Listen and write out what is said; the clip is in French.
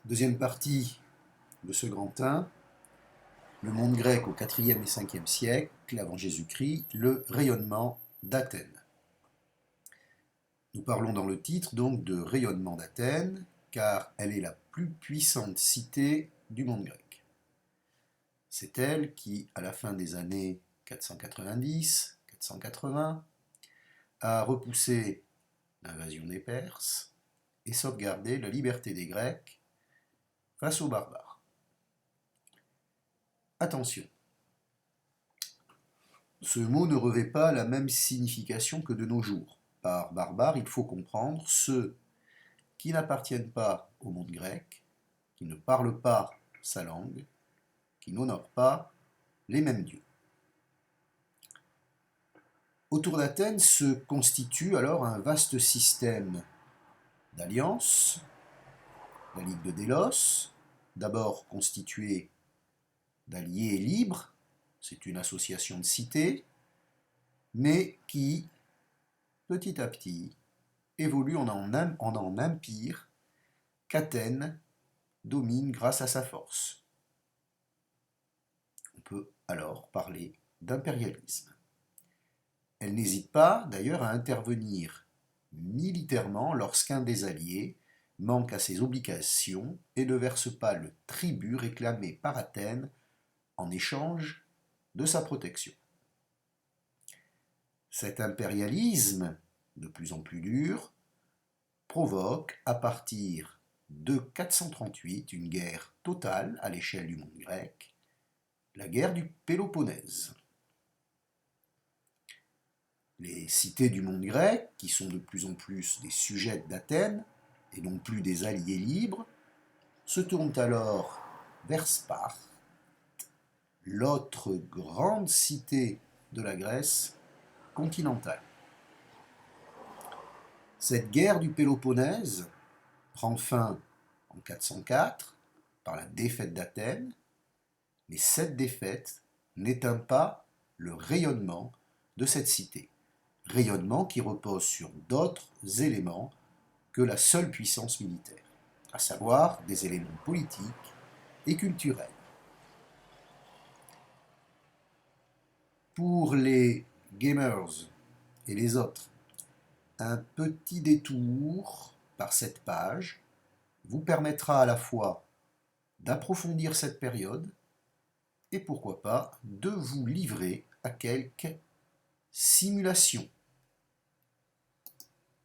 Deuxième partie de ce grand 1, le monde grec au IVe et 5e siècle avant Jésus-Christ, le rayonnement d'Athènes. Nous parlons dans le titre donc de rayonnement d'Athènes, car elle est la plus puissante cité du monde grec. C'est elle qui, à la fin des années 490-480, a repoussé l'invasion des Perses et sauvegardé la liberté des Grecs face aux barbares. Attention, ce mot ne revêt pas la même signification que de nos jours. Par barbare, il faut comprendre ceux qui n'appartiennent pas au monde grec, qui ne parlent pas sa langue, qui n'honorent pas les mêmes dieux. Autour d'Athènes se constitue alors un vaste système d'alliances, la Ligue de Délos, d'abord constituée d'alliés libres, c'est une association de cités, mais qui, petit à petit, évolue en empire qu'Athènes domine grâce à sa force. On peut alors parler d'impérialisme. Elle n'hésite pas d'ailleurs à intervenir militairement lorsqu'un des alliés manque à ses obligations et ne verse pas le tribut réclamé par Athènes en échange de sa protection. Cet impérialisme, de plus en plus dur, provoque à partir de 438 une guerre totale à l'échelle du monde grec, la guerre du Péloponnèse. Les cités du monde grec, qui sont de plus en plus des sujets d'Athènes et non plus des alliés libres, se tournent alors vers Sparte, l'autre grande cité de la Grèce continentale. Cette guerre du Péloponnèse prend fin en 404 par la défaite d'Athènes, mais cette défaite n'éteint pas le rayonnement de cette cité, rayonnement qui repose sur d'autres éléments que la seule puissance militaire, à savoir des éléments politiques et culturels. Pour les gamers et les autres, un petit détour par cette page vous permettra à la fois d'approfondir cette période et pourquoi pas de vous livrer à quelques simulations.